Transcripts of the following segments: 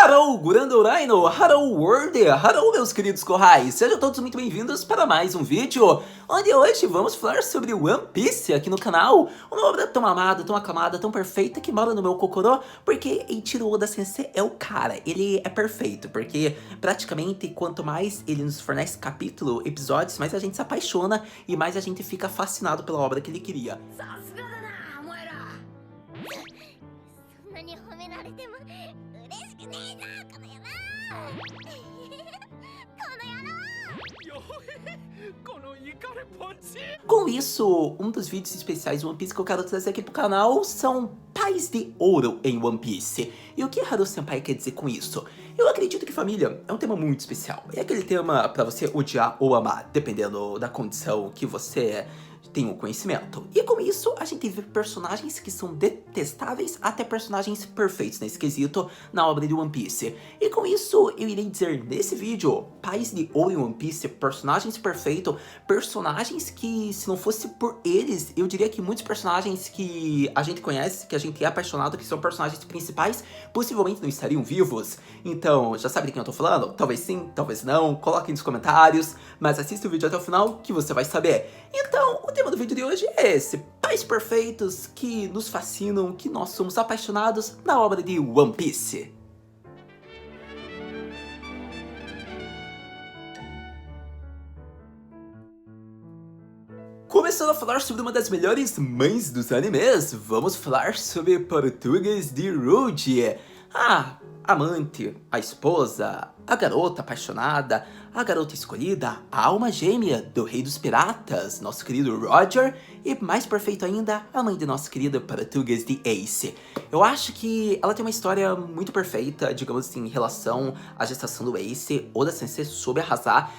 Hello, Grandoraino! Hello, World! Hello, meus queridos corrais! Sejam todos muito bem-vindos para mais um vídeo, onde hoje vamos falar sobre One Piece aqui no canal. Uma obra tão amada, tão aclamada, tão perfeita que mora no meu cocorô, porque Eiichiro Oda Sensei é o cara. Ele é perfeito, porque praticamente quanto mais ele nos fornece capítulo, episódios, mais a gente se apaixona e mais a gente fica fascinado pela obra que ele queria. Com isso, um dos vídeos especiais de One Piece que eu quero trazer aqui pro canal são pais de ouro em One Piece. E o que Haru Senpai quer dizer com isso? Eu acredito que família é um tema muito especial. É aquele tema pra você odiar ou amar, dependendo da condição que você tem o conhecimento. E com isso, a gente vê personagens que são detestáveis até personagens perfeitos nesse quesito na obra de One Piece. E com isso, eu irei dizer nesse vídeo, pais de ouro em One Piece, personagens perfeitos, personagens que se não fosse por eles, eu diria que muitos personagens que a gente conhece, que a gente é apaixonado, que são personagens principais, possivelmente não estariam vivos. Então, já sabe de quem eu tô falando? Talvez sim, talvez não, coloquem nos comentários, mas assista o vídeo até o final que você vai saber. Então, o tema do vídeo de hoje é esse, pais perfeitos que nos fascinam, que nós somos apaixonados na obra de One Piece. Começando a falar sobre uma das melhores mães dos animes, vamos falar sobre Português de Rude. A amante, a esposa, a garota apaixonada, a garota escolhida, a alma gêmea do rei dos piratas, nosso querido Roger, e mais perfeito ainda, a mãe de nosso querido Português de Ace. Eu acho que ela tem uma história muito perfeita, digamos assim, em relação à gestação do Ace. Oda Sensei soube arrasar.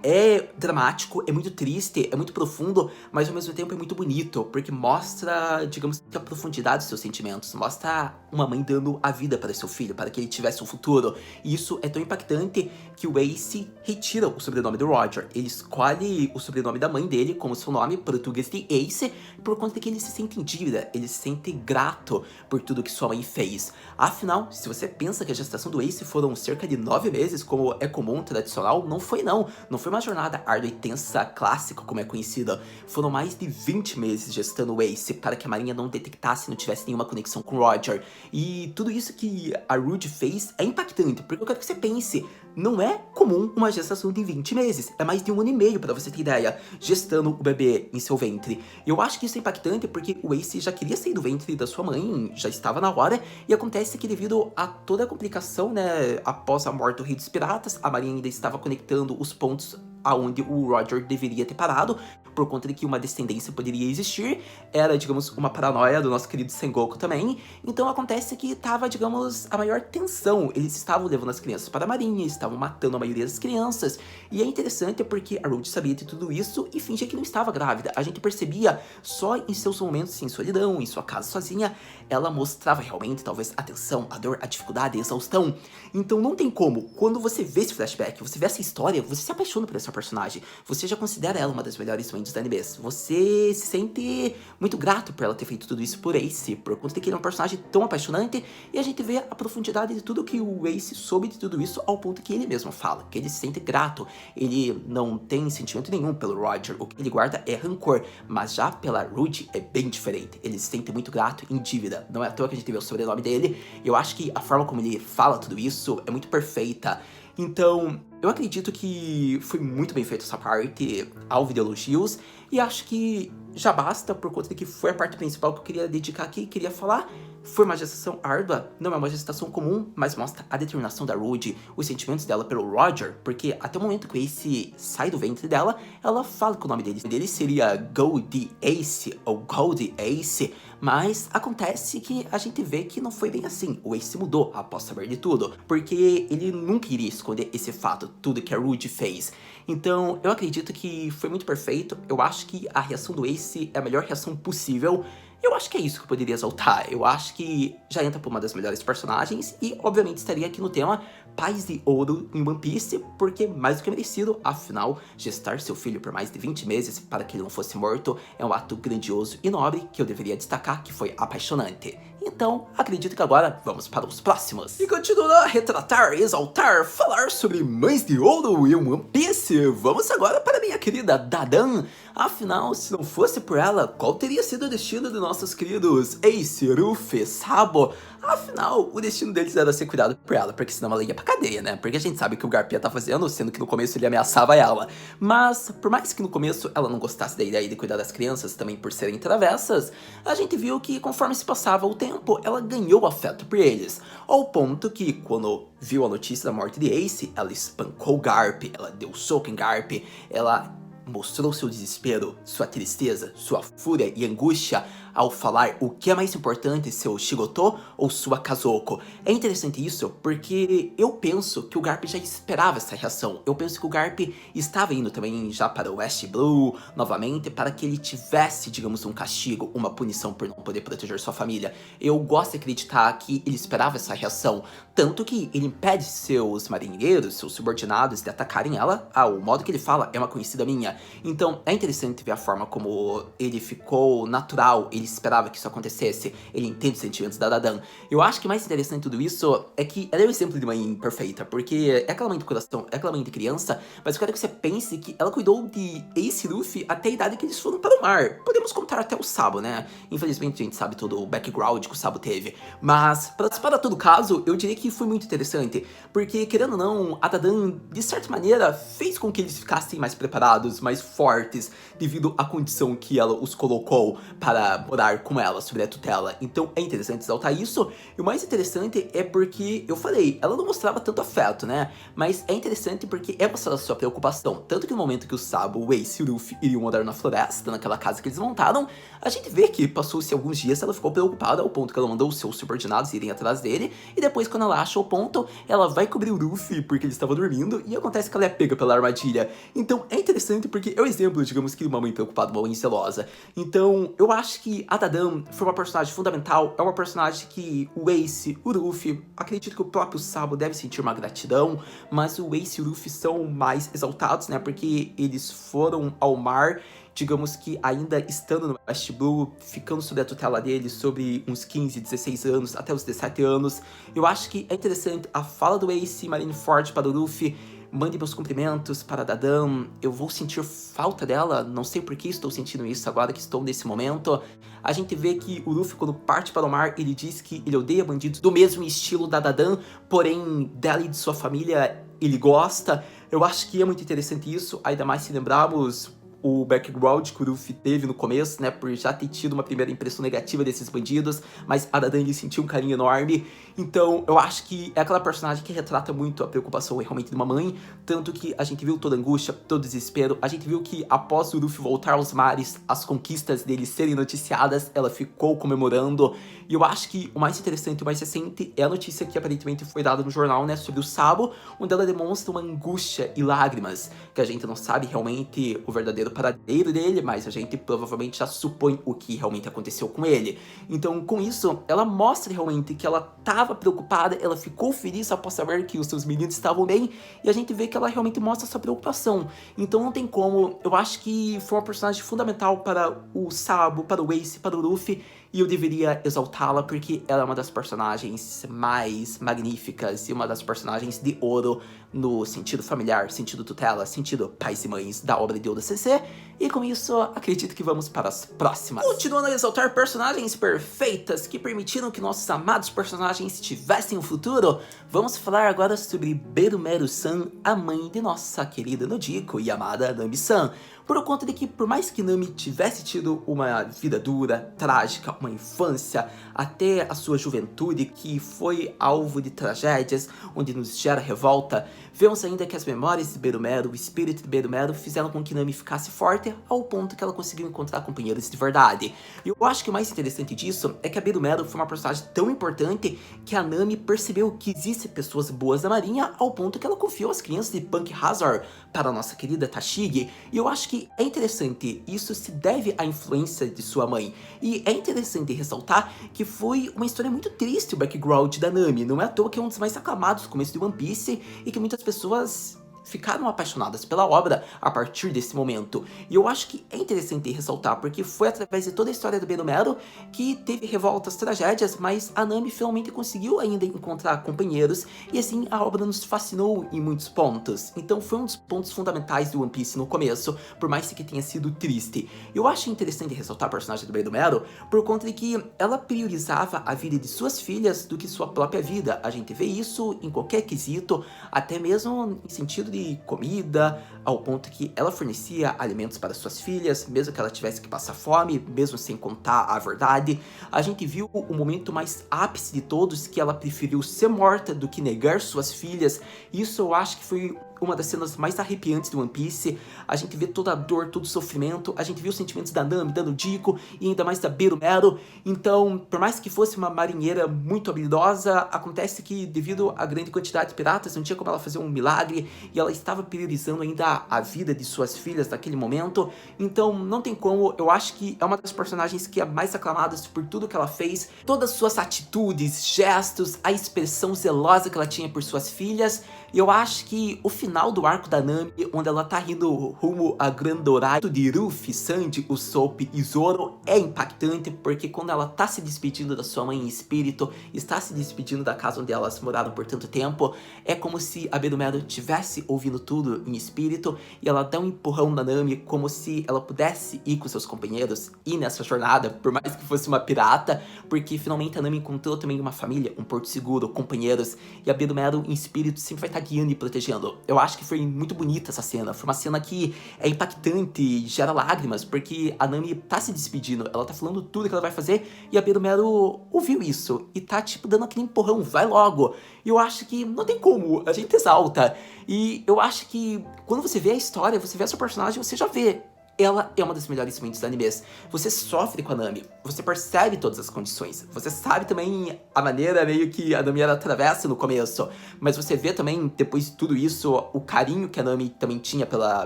É dramático, é muito triste, é muito profundo, mas ao mesmo tempo é muito bonito, porque mostra, digamos, a profundidade dos seus sentimentos, mostra uma mãe dando a vida para seu filho, para que ele tivesse um futuro. E isso é tão impactante que o Ace retira o sobrenome do Roger. Ele escolhe o sobrenome da mãe dele como seu nome, Português de Ace, por conta de que ele se sente em dívida, ele se sente grato por tudo que sua mãe fez. Afinal, se você pensa que a gestação do Ace foram cerca de 9 meses, como é comum, tradicional, não foi não. Não foi uma jornada árdua e tensa clássica, como é conhecida. Foram mais de 20 meses gestando o Ace para que a marinha não detectasse e não tivesse nenhuma conexão com o Roger. E tudo isso que a Rude fez é impactante, porque eu quero que você pense, não é comum uma gestação de 20 meses. É mais de 1 ano e meio, para você ter ideia, gestando o bebê em seu ventre. E eu acho que isso é impactante porque o Ace já queria sair do ventre da sua mãe, já estava na hora, e acontece que devido a toda a complicação, né, após a morte do rei dos piratas, a marinha ainda estava conectando os pontos aonde o Roger deveria ter parado, por conta de que uma descendência poderia existir. Era, digamos, uma paranoia do nosso querido Sengoku também. Então acontece que tava, digamos, a maior tensão. Eles estavam levando as crianças para a marinha, estavam matando a maioria das crianças. E é interessante porque a Rude sabia de tudo isso e fingia que não estava grávida. A gente percebia só em seus momentos em solidão, em sua casa sozinha, ela mostrava realmente, talvez, a tensão, a dor, a dificuldade, a exaustão. Então não tem como, quando você vê esse flashback, você vê essa história, você se apaixona por essa personagem. Você já considera ela uma das melhores mães dos animes. Você se sente muito grato por ela ter feito tudo isso por Ace, por conta de que ele é um personagem tão apaixonante, e a gente vê a profundidade de tudo que o Ace soube de tudo isso, ao ponto que ele mesmo fala, que ele se sente grato. Ele não tem sentimento nenhum pelo Roger, o que ele guarda é rancor, mas já pela Rude é bem diferente. Ele se sente muito grato em dívida. Não é à toa que a gente vê o sobrenome dele. Eu acho que a forma como ele fala tudo isso é muito perfeita. Então, eu acredito que foi muito bem feita essa parte, alvo de elogios, e acho que já basta por conta de que foi a parte principal que eu queria dedicar aqui, queria falar. Foi uma gestação árdua, não é uma gestação comum, mas mostra a determinação da Rude, os sentimentos dela pelo Roger, porque até o momento que o Ace sai do ventre dela, ela fala que o nome dele seria Gold Ace, ou Gold Ace, mas acontece que a gente vê que não foi bem assim. O Ace mudou após saber de tudo, porque ele nunca iria esconder esse fato, tudo que a Rude fez. Então, eu acredito que foi muito perfeito, eu acho que a reação do Ace é a melhor reação possível. Eu acho que é isso que eu poderia exaltar. Eu acho que já entra por uma das melhores personagens e, obviamente, estaria aqui no tema Paz de Ouro em One Piece, porque mais do que merecido, afinal, gestar seu filho por mais de 20 meses para que ele não fosse morto é um ato grandioso e nobre que eu deveria destacar que foi apaixonante. Então, acredito que agora vamos para os próximos. E continuando a retratar, exaltar, falar sobre Mães de Ouro em One Piece, vamos agora para minha querida Dadan. Afinal, se não fosse por ela, qual teria sido o destino de nossos queridos Ace, Luffy, Sabo? Afinal, o destino deles era ser cuidado por ela, porque senão ela ia pra cadeia, né? Porque a gente sabe o que o Garp ia tá fazendo, sendo que no começo ele ameaçava ela. Mas, por mais que no começo ela não gostasse da ideia de cuidar das crianças, também por serem travessas, a gente viu que conforme se passava o tempo, ela ganhou afeto por eles. Ao ponto que, quando viu a notícia da morte de Ace, ela espancou Garp, ela deu soco em Garp, ela mostrou seu desespero, sua tristeza, sua fúria e angústia ao falar o que é mais importante, seu Shigoto ou sua Kazoko. É interessante isso porque eu penso que o Garp já esperava essa reação. Eu penso que o Garp estava indo também já para o West Blue novamente para que ele tivesse, digamos, um castigo, uma punição por não poder proteger sua família. Eu gosto de acreditar que ele esperava essa reação, tanto que ele impede seus marinheiros, seus subordinados de atacarem ela. O modo que ele fala é uma conhecida minha. Então é interessante ver a forma como ele ficou natural, ele esperava que isso acontecesse, ele entende os sentimentos da Dadan. Eu acho que mais interessante de tudo isso é que ela é o exemplo de mãe perfeita, porque é aquela mãe do coração, é aquela mãe de criança, mas eu quero que você pense que ela cuidou de Ace e Luffy até a idade que eles foram para o mar. Podemos contar até o Sabo, né? Infelizmente a gente sabe todo o background que o Sabo teve, mas para todo caso, eu diria que foi muito interessante, porque querendo ou não, a Dadan, de certa maneira, fez com que eles ficassem mais preparados, mais fortes, devido à condição que ela os colocou para morar com ela, sob a tutela. Então é interessante exaltar isso, e o mais interessante é porque, eu falei, ela não mostrava tanto afeto, né? Mas é interessante porque é mostrada a sua preocupação, tanto que no momento que o Sabo, o Ace e o Luffy iriam morar na floresta, naquela casa que eles montaram, a gente vê que passou-se alguns dias, ela ficou preocupada ao ponto que ela mandou os seus subordinados irem atrás dele, e depois quando ela acha o ponto, ela vai cobrir o Luffy porque ele estava dormindo, e acontece que ela é pega pela armadilha. Então é interessante porque é o exemplo, digamos que, de uma mãe preocupada, uma mãe zelosa. Então eu acho que a Dadan foi uma personagem fundamental, é uma personagem que o Ace, o Luffy, acredito que o próprio Sabo deve sentir uma gratidão, mas o Ace e o Luffy são mais exaltados, né, porque eles foram ao mar, digamos que ainda estando no West Blue, ficando sob a tutela dele sobre uns 15, 16 anos, até os 17 anos. Eu acho que é interessante a fala do Ace Marineford para o Luffy: mande meus cumprimentos para a Dadan, eu vou sentir falta dela, não sei por que estou sentindo isso agora que estou nesse momento. A gente vê que o Luffy, quando parte para o mar, ele diz que ele odeia bandidos do mesmo estilo da Dadan, porém dela e de sua família ele gosta. Eu acho que é muito interessante isso, ainda mais se lembrarmos o background que o Luffy teve no começo, né, por já ter tido uma primeira impressão negativa desses bandidos, mas a Dadan ele sentiu um carinho enorme. Então eu acho que é aquela personagem que retrata muito a preocupação realmente de uma mãe, tanto que a gente viu toda a angústia, todo o desespero, a gente viu que após o Luffy voltar aos mares, as conquistas dele serem noticiadas, ela ficou comemorando. E eu acho que o mais interessante e o mais recente é a notícia que aparentemente foi dada no jornal, né, sobre o Sabo, onde ela demonstra uma angústia e lágrimas, que a gente não sabe realmente o verdadeiro paradeiro dele, mas a gente provavelmente já supõe o que realmente aconteceu com ele. Então, com isso, ela mostra realmente que ela estava preocupada, ela ficou feliz após saber que os seus meninos estavam bem, e a gente vê que ela realmente mostra essa preocupação. Então não tem como, eu acho que foi uma personagem fundamental para o Sabo, para o Ace, para o Luffy, e eu deveria exaltá-la porque ela é uma das personagens mais magníficas e uma das personagens de ouro no sentido familiar, sentido tutela, sentido pais e mães da obra de Oda CC. E com isso, acredito que vamos para as próximas. Continuando a exaltar personagens perfeitas que permitiram que nossos amados personagens tivessem um futuro, vamos falar agora sobre Berumeru-san, a mãe de nossa querida Nojiko e amada Nami-san. Por conta de que, por mais que Nami tivesse tido uma vida dura, trágica, uma infância, até a sua juventude, que foi alvo de tragédias, onde nos gera revolta, vemos ainda que as memórias de Berumeru, o espírito de Berumeru, fizeram com que Nami ficasse forte, ao ponto que ela conseguiu encontrar companheiros de verdade. E eu acho que o mais interessante disso é que a Berumeru foi uma personagem tão importante que a Nami percebeu que existem pessoas boas na marinha, ao ponto que ela confiou as crianças de Punk Hazard para a nossa querida Tashigi. E eu acho que que é interessante, isso se deve à influência de sua mãe. E é interessante ressaltar que foi uma história muito triste o background da Nami, não é à toa que é um dos mais aclamados começos de One Piece e que muitas pessoas ficaram apaixonadas pela obra a partir desse momento. E eu acho que é interessante ressaltar, porque foi através de toda a história do Benomero que teve revoltas, tragédias, mas a Nami finalmente conseguiu ainda encontrar companheiros, e assim a obra nos fascinou em muitos pontos. Então foi um dos pontos fundamentais do One Piece no começo, por mais que tenha sido triste. Eu acho interessante ressaltar a personagem do Benomero por conta de que ela priorizava a vida de suas filhas do que sua própria vida. A gente vê isso em qualquer quesito, até mesmo em sentido de comida, ao ponto que ela fornecia alimentos para suas filhas, mesmo que ela tivesse que passar fome, mesmo sem contar a verdade. A gente viu o momento mais ápice de todos, que ela preferiu ser morta do que negar suas filhas. Isso eu acho que foi uma das cenas mais arrepiantes do One Piece. A gente vê toda a dor, todo o sofrimento, a gente viu os sentimentos da Nami, da Nojiko e ainda mais da Berumero. Então, por mais que fosse uma marinheira muito habilidosa, acontece que devido à grande quantidade de piratas, não tinha como ela fazer um milagre, e ela estava priorizando ainda a vida de suas filhas naquele momento. Então, não tem como, eu acho que é uma das personagens que é mais aclamadas por tudo que ela fez, todas suas atitudes, gestos, a expressão zelosa que ela tinha por suas filhas. E eu acho que o final do arco da Nami, onde ela tá indo rumo a Grandorai de Ruffy, Sanji, Usopp e Zoro, é impactante, porque quando ela tá se despedindo da sua mãe em espírito, está se despedindo da casa onde elas moraram por tanto tempo, é como se a Berumero tivesse ouvindo tudo em espírito, e ela dá um empurrão na Nami, como se ela pudesse ir com seus companheiros, ir nessa jornada, por mais que fosse uma pirata, porque finalmente a Nami encontrou também uma família, um porto seguro, companheiros, e a Berumero em espírito sempre vai estar guiando e protegendo. Eu acho que foi muito bonita essa cena, foi uma cena que é impactante, gera lágrimas, porque a Nami tá se despedindo, ela tá falando tudo que ela vai fazer, e a Berumero ouviu isso, e tá tipo dando aquele empurrão, vai logo. E eu acho que não tem como, a gente exalta. E eu acho que quando você vê a história, você vê a sua personagem, você já vê. Ela é uma das melhores mentes do animes. Você sofre com a Nami, você percebe todas as condições, você sabe também a maneira meio que a Nami ela atravessa no começo, mas você vê também, depois de tudo isso, o carinho que a Nami também tinha pela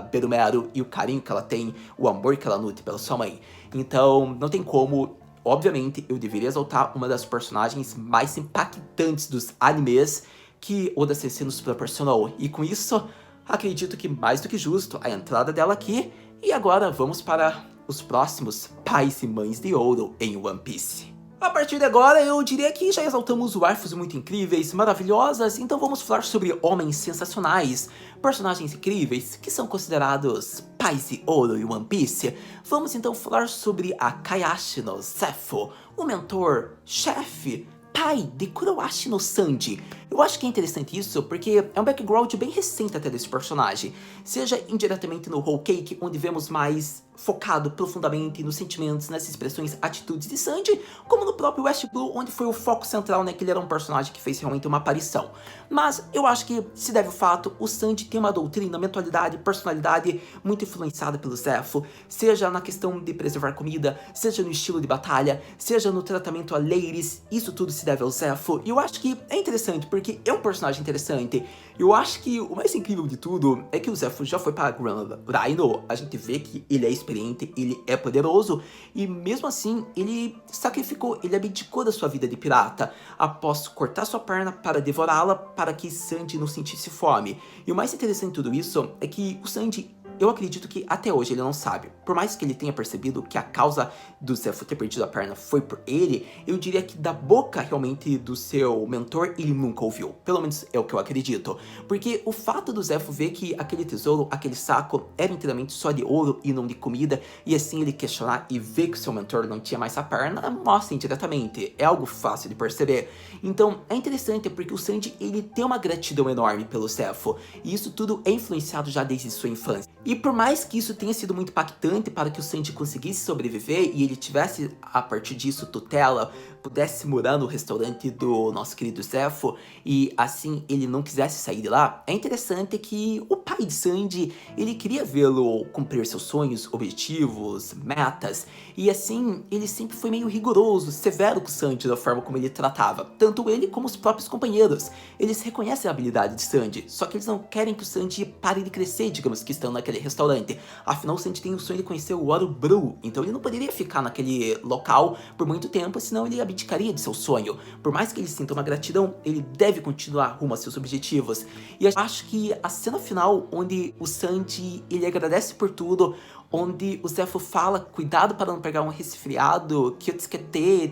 Berumero e o carinho que ela tem, o amor que ela nutre pela sua mãe. Então, não tem como. Obviamente, eu deveria exaltar uma das personagens mais impactantes dos animes que Oda Sensei nos proporcionou. E com isso, acredito que mais do que justo a entrada dela aqui. E agora vamos para os próximos pais e mães de ouro em One Piece. A partir de agora, eu diria que já exaltamos waifus muito incríveis, maravilhosas, então vamos falar sobre homens sensacionais, personagens incríveis que são considerados pais de ouro em One Piece. Vamos então falar sobre a Kakashi no Zephyr, o mentor, chefe, pai de Kuroashi no Sanji. Eu acho que é interessante isso porque é um background bem recente até desse personagem, seja indiretamente no Whole Cake, onde vemos mais focado profundamente nos sentimentos, nas expressões, atitudes de Sanji, como no próprio West Blue, onde foi o foco central, né, que ele era um personagem que fez realmente uma aparição. Mas eu acho que se deve ao fato, o Sanji tem uma doutrina, mentalidade, personalidade muito influenciada pelo Zephyr, seja na questão de preservar comida, seja no estilo de batalha, seja no tratamento a ladies, isso tudo se deve ao Zephyr, e eu acho que é interessante, porque é um personagem interessante. Eu acho que o mais incrível de tudo é que o Zephyr já foi para Grand Rhino, a gente vê que ele é experiente, ele é poderoso, e mesmo assim ele sacrificou, ele abdicou da sua vida de pirata, após cortar sua perna para devorá-la, para que Sanji não sentisse fome. E o mais interessante de tudo isso é que o Sanji, eu acredito que até hoje ele não sabe. Por mais que ele tenha percebido que a causa do Zephyr ter perdido a perna foi por ele, eu diria que da boca realmente do seu mentor ele nunca ouviu. Pelo menos é o que eu acredito. Porque o fato do Zephyr ver que aquele tesouro, aquele saco, era inteiramente só de ouro e não de comida, e assim ele questionar e ver que o seu mentor não tinha mais a perna, mostra indiretamente. É algo fácil de perceber. Então é interessante porque o Sanji ele tem uma gratidão enorme pelo Zephyr, e isso tudo é influenciado já desde sua infância. E por mais que isso tenha sido muito impactante para que o Sanji conseguisse sobreviver e ele tivesse, a partir disso, tutela, pudesse morar no restaurante do nosso querido Zephyr e assim ele não quisesse sair de lá, é interessante que o pai de Sanji, ele queria vê-lo cumprir seus sonhos, objetivos, metas, e assim ele sempre foi meio rigoroso, severo com o Sanji da forma como ele tratava, tanto ele como os próprios companheiros. Eles reconhecem a habilidade de Sanji, só que eles não querem que o Sanji pare de crescer, digamos que estão naquele naquele restaurante. Afinal, o Sanji tem o sonho de conhecer o Ouro Bru, então ele não poderia ficar naquele local por muito tempo, senão ele abdicaria de seu sonho. Por mais que ele sinta uma gratidão, ele deve continuar rumo a seus objetivos. E eu acho que a cena final, onde o Sanji, ele agradece por tudo, onde o Zefo fala, cuidado para não pegar um resfriado, que eu te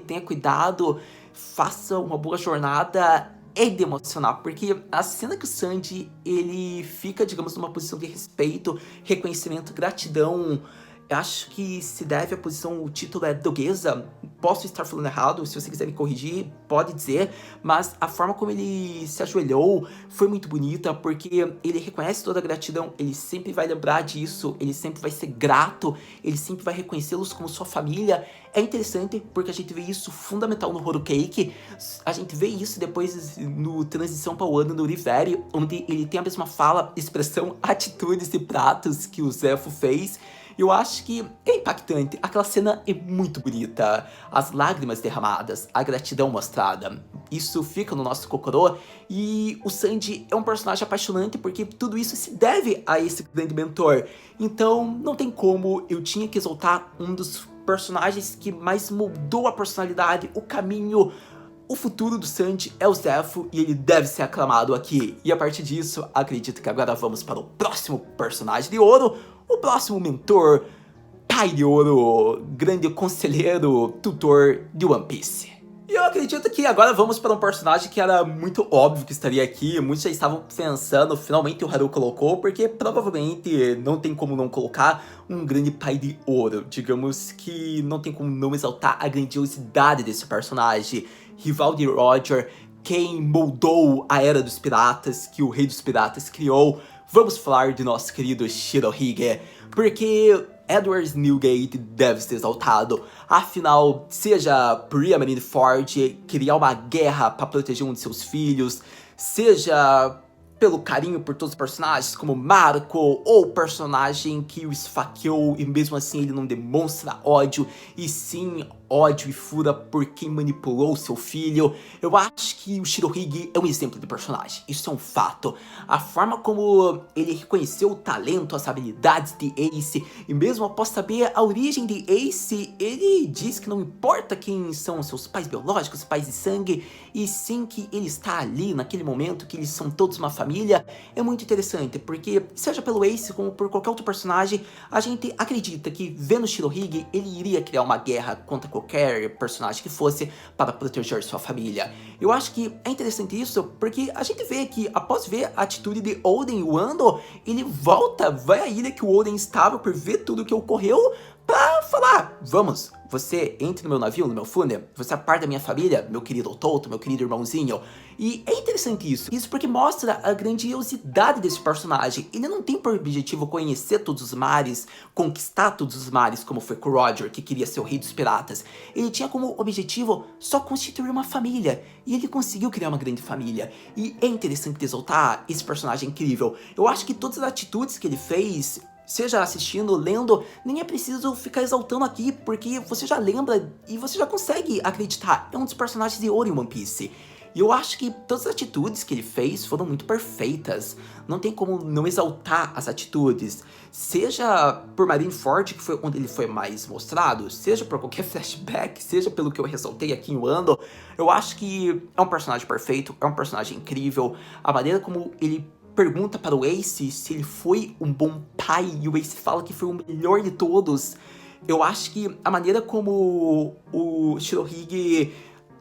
tenha cuidado, faça uma boa jornada, é de emocionar, porque a cena que o Sanji, ele fica, digamos, numa posição de respeito, reconhecimento, gratidão, eu acho que se deve à posição, o título é Dogueza, posso estar falando errado, se você quiser me corrigir, pode dizer, mas a forma como ele se ajoelhou foi muito bonita, porque ele reconhece toda a gratidão, ele sempre vai lembrar disso, ele sempre vai ser grato, ele sempre vai reconhecê-los como sua família. É interessante porque a gente vê isso fundamental no Whole Cake, a gente vê isso depois no Transição para o Ano no Rivere, onde ele tem a mesma fala, expressão, atitudes e pratos que o Zefo fez. Eu acho que é impactante, aquela cena é muito bonita, as lágrimas derramadas, a gratidão mostrada, isso fica no nosso cocorô, e o Sanji é um personagem apaixonante porque tudo isso se deve a esse grande mentor, então não tem como, eu tinha que exaltar um dos personagens que mais moldou a personalidade, o caminho. O futuro do Sanji é o Zefo e ele deve ser aclamado aqui. E a partir disso, acredito que agora vamos para o próximo personagem de ouro, o próximo mentor, pai de ouro, grande conselheiro, tutor de One Piece. E eu acredito que agora vamos para um personagem que era muito óbvio que estaria aqui, muitos já estavam pensando, finalmente o Haru colocou, porque provavelmente não tem como não colocar um grande pai de ouro. Digamos que não tem como não exaltar a grandiosidade desse personagem. Rival de Roger, quem moldou a Era dos Piratas, que o Rei dos Piratas criou. Vamos falar de nosso querido Shirohige, porque Edward Newgate deve ser exaltado. Afinal, seja por Marineford criar uma guerra para proteger um de seus filhos, seja pelo carinho por todos os personagens, como Marco, ou o personagem que o esfaqueou e mesmo assim ele não demonstra ódio, e sim ódio e fúria por quem manipulou seu filho. Eu acho que o Shirohige é um exemplo de personagem, isso é um fato. A forma como ele reconheceu o talento, as habilidades de Ace, e mesmo após saber a origem de Ace, ele diz que não importa quem são seus pais biológicos, pais de sangue, e sim que ele está ali naquele momento, que eles são todos uma família. É muito interessante, porque seja pelo Ace como por qualquer outro personagem, a gente acredita que vendo Shirohige, ele iria criar uma guerra contra qualquer personagem que fosse para proteger sua família. Eu acho que é interessante isso, porque a gente vê que após ver a atitude de Oden e Wando, ele volta, vai à ilha que o Oden estava por ver tudo o que ocorreu, pra falar, vamos, você entre no meu navio, no meu fundo, você é parte da minha família, meu querido Otouto, meu querido irmãozinho. E é interessante isso porque mostra a grandiosidade desse personagem. Ele não tem por objetivo conhecer todos os mares, conquistar todos os mares, como foi com o Roger, que queria ser o rei dos piratas. Ele tinha como objetivo só constituir uma família, e ele conseguiu criar uma grande família. E é interessante exaltar esse personagem incrível. Eu acho que todas as atitudes que ele fez, seja assistindo, lendo, nem é preciso ficar exaltando aqui, porque você já lembra e você já consegue acreditar. É um dos personagens de ouro em One Piece. E eu acho que todas as atitudes que ele fez foram muito perfeitas. Não tem como não exaltar as atitudes. Seja por Marineford, que foi onde ele foi mais mostrado, seja por qualquer flashback, seja pelo que eu ressaltei aqui em Wando, eu acho que é um personagem perfeito, é um personagem incrível. A maneira como ele pergunta para o Ace se ele foi um bom pai, e o Ace fala que foi o melhor de todos. Eu acho que a maneira como o Shirohige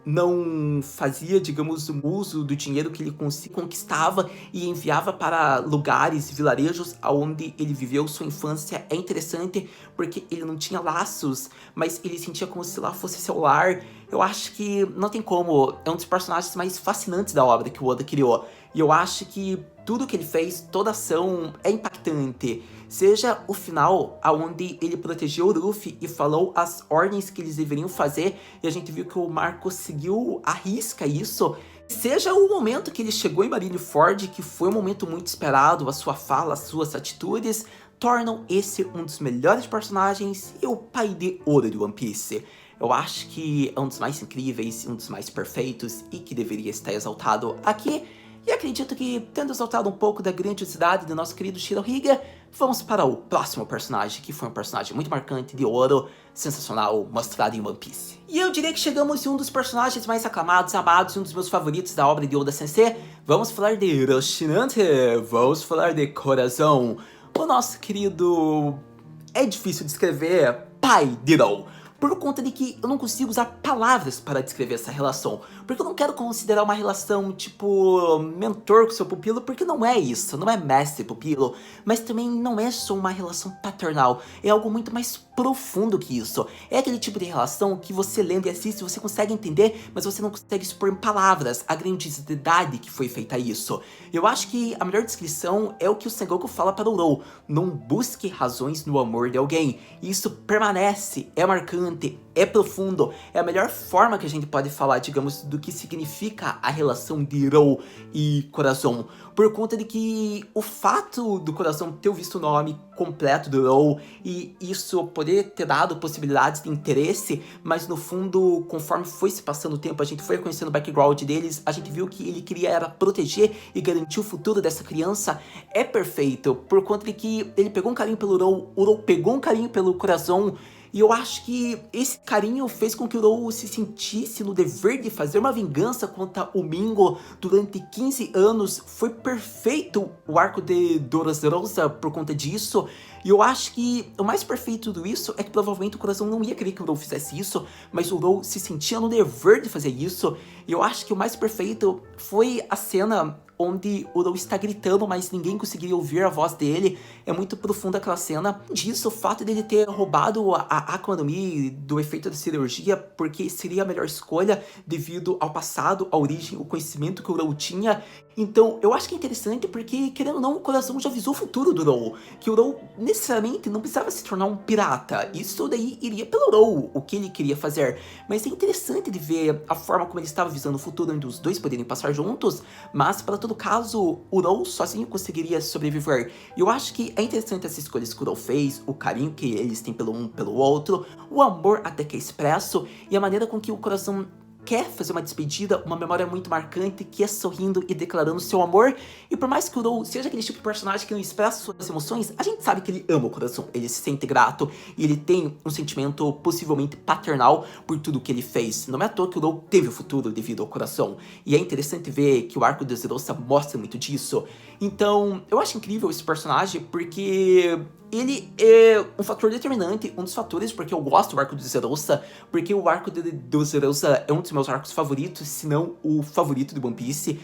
não fazia, digamos, uso do dinheiro que ele conquistava e enviava para lugares, vilarejos onde ele viveu sua infância é interessante, porque ele não tinha laços, mas ele sentia como se lá fosse seu lar. Eu acho que não tem como, é um dos personagens mais fascinantes da obra que o Oda criou. E eu acho que tudo que ele fez, toda ação é impactante. Seja o final, onde ele protegeu o Luffy e falou as ordens que eles deveriam fazer, e a gente viu que o Marco seguiu à risca isso. Seja o momento que ele chegou em Marineford, que foi um momento muito esperado, a sua fala, as suas atitudes, tornam esse um dos melhores personagens e o pai de ouro de One Piece. Eu acho que é um dos mais incríveis, um dos mais perfeitos e que deveria estar exaltado aqui. E acredito que, tendo exaltado um pouco da grandiosidade do nosso querido Shirohige, vamos para o próximo personagem, que foi um personagem muito marcante, de ouro, sensacional, mostrado em One Piece. E eu diria que chegamos em um dos personagens mais aclamados, amados, e um dos meus favoritos da obra de Oda Sensei. Vamos falar de Roshinante, vamos falar de Corazon, o nosso querido... é difícil descrever, pai de Rou. Por conta de que eu não consigo usar palavras para descrever essa relação. Porque eu não quero considerar uma relação tipo mentor com seu pupilo, porque não é isso, não é mestre e pupilo. Mas também não é só uma relação paternal, é algo muito mais profundo que isso. É aquele tipo de relação que você lendo e assiste, você consegue entender, mas você não consegue expor em palavras a grandiosidade que foi feita isso. Eu acho que a melhor descrição é o que o Sengoku fala para o Rou: não busque razões no amor de alguém. E isso permanece, é marcante, é profundo, é a melhor forma que a gente pode falar, digamos, do que significa a relação de Rou e Corazon. Por conta de que o fato do Corazon ter visto o nome completo do Rou e isso poder ter dado possibilidades de interesse, mas no fundo, conforme foi se passando o tempo, a gente foi conhecendo o background deles, a gente viu que ele queria era proteger e garantir o futuro dessa criança, é perfeito, por conta de que ele pegou um carinho pelo Rou, o Rou pegou um carinho pelo Corazon. E eu acho que esse carinho fez com que o Rou se sentisse no dever de fazer uma vingança contra o Mingo durante 15 anos. Foi perfeito o arco de Dressrosa por conta disso. E eu acho que o mais perfeito de tudo isso é que provavelmente o Corazon não ia querer que o Rou fizesse isso, mas o Rou se sentia no dever de fazer isso. E eu acho que o mais perfeito foi a cena onde o Rou está gritando, mas ninguém conseguiria ouvir a voz dele. É muito profunda aquela cena. Disso, o fato dele ter roubado a Akuma no Mi do efeito da cirurgia, porque seria a melhor escolha devido ao passado, à origem, o conhecimento que o Rou tinha. Então, eu acho que é interessante porque, querendo ou não, o Corazon já avisou o futuro do Rou, que o Rou necessariamente não precisava se tornar um pirata. Isso daí iria pelo Rou, o que ele queria fazer. Mas é interessante de ver a forma como ele estava visando o futuro, onde os dois poderem passar juntos, mas para todo caso, o Rou sozinho conseguiria sobreviver. E eu acho que é interessante essas escolhas que o Rou fez, o carinho que eles têm pelo um pelo outro, o amor até que é expresso, e a maneira com que o Corazon quer fazer uma despedida, uma memória muito marcante, que é sorrindo e declarando seu amor. E por mais que o Rou seja aquele tipo de personagem que não expressa suas emoções, a gente sabe que ele ama o Corazon, ele se sente grato e ele tem um sentimento possivelmente paternal por tudo que ele fez. Não é à toa que o Rou teve o futuro devido ao Corazon. E é interessante ver que o arco de Dressrosa mostra muito disso. Então, eu acho incrível esse personagem porque ele é um fator determinante, um dos fatores porque eu gosto do arco de Dressrosa, porque o arco de Dressrosa é um dos meus arcos favoritos, se não o favorito de One Piece,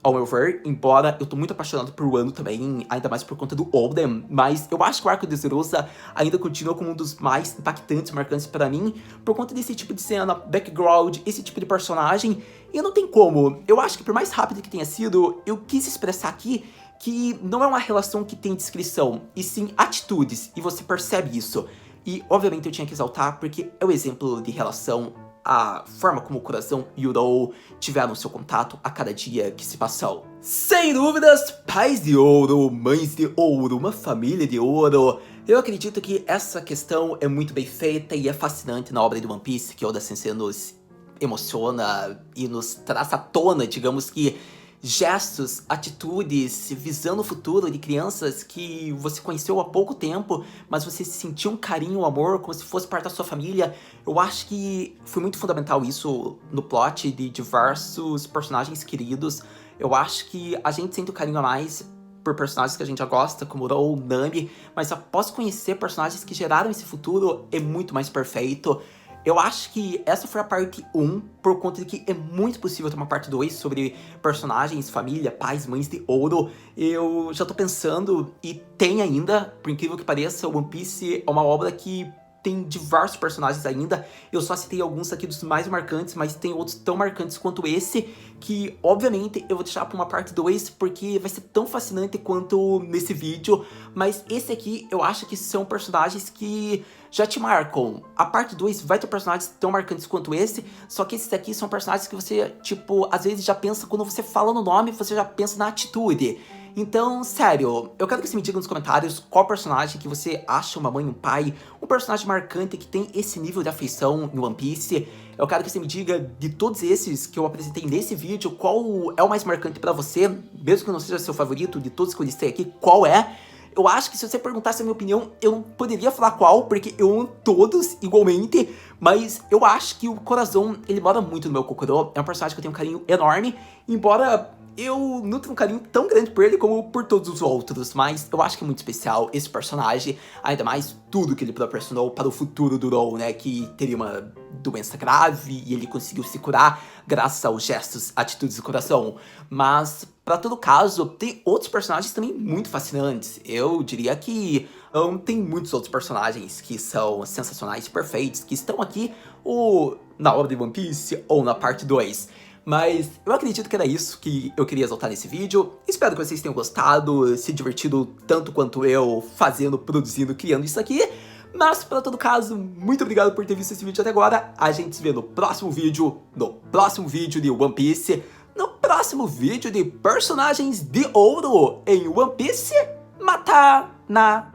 ao meu ver, embora eu tô muito apaixonado por Wano também, ainda mais por conta do Oden, mas eu acho que o arco de Dressrosa ainda continua como um dos mais impactantes, marcantes pra mim, por conta desse tipo de cena, background, esse tipo de personagem, e não tem como. Eu acho que por mais rápido que tenha sido, eu quis expressar aqui que não é uma relação que tem descrição, e sim atitudes, e você percebe isso. E, obviamente, eu tinha que exaltar, porque é o exemplo de relação, a forma como o Corazon e o Rou tiveram seu contato a cada dia que se passou. Sem dúvidas, pais de ouro, mães de ouro, uma família de ouro. Eu acredito que essa questão é muito bem feita e é fascinante na obra de One Piece, que Oda Sensei nos emociona e nos traz à tona, digamos que, gestos, atitudes, visando o futuro de crianças que você conheceu há pouco tempo, mas você sentiu um carinho, um amor, como se fosse parte da sua família. Eu acho que foi muito fundamental isso no plot de diversos personagens queridos. Eu acho que a gente sente um carinho a mais por personagens que a gente já gosta, como Rou, Nami, mas após conhecer personagens que geraram esse futuro, é muito mais perfeito. Eu acho que essa foi a parte 1, por conta de que é muito possível ter uma parte 2 sobre personagens, família, pais, mães de ouro. Eu já tô pensando, e tem ainda, por incrível que pareça, One Piece é uma obra que tem diversos personagens ainda. Eu só citei alguns aqui dos mais marcantes, mas tem outros tão marcantes quanto esse, que obviamente eu vou deixar pra uma parte 2, porque vai ser tão fascinante quanto nesse vídeo. Mas esse aqui eu acho que são personagens que já te marcam. A parte 2 vai ter personagens tão marcantes quanto esse, só que esses aqui são personagens que você, tipo, às vezes já pensa, quando você fala no nome, você já pensa na atitude. Então, sério, eu quero que você me diga nos comentários qual personagem que você acha uma mãe e um pai, um personagem marcante que tem esse nível de afeição em One Piece. Eu quero que você me diga, de todos esses que eu apresentei nesse vídeo, qual é o mais marcante pra você, mesmo que não seja seu favorito, de todos que eu listei aqui, qual é? Eu acho que se você perguntasse a minha opinião, eu não poderia falar qual, porque eu amo todos igualmente, mas eu acho que o Corazon, ele mora muito no meu Kokoro, é um personagem que eu tenho um carinho enorme, embora eu nutro um carinho tão grande por ele como por todos os outros, mas eu acho que é muito especial esse personagem, ainda mais tudo que ele proporcionou para o futuro do Rou, né, que teria uma doença grave e ele conseguiu se curar graças aos gestos, atitudes do coração. Mas, para todo caso, tem outros personagens também muito fascinantes. Eu diria que tem muitos outros personagens que são sensacionais, perfeitos, que estão aqui ou na obra de One Piece ou na parte 2. Mas eu acredito que era isso que eu queria exaltar nesse vídeo. Espero que vocês tenham gostado, se divertido tanto quanto eu fazendo, produzindo, criando isso aqui. Mas, para todo caso, muito obrigado por ter visto esse vídeo até agora. A gente se vê no próximo vídeo de One Piece, no próximo vídeo de personagens de ouro em One Piece Mata na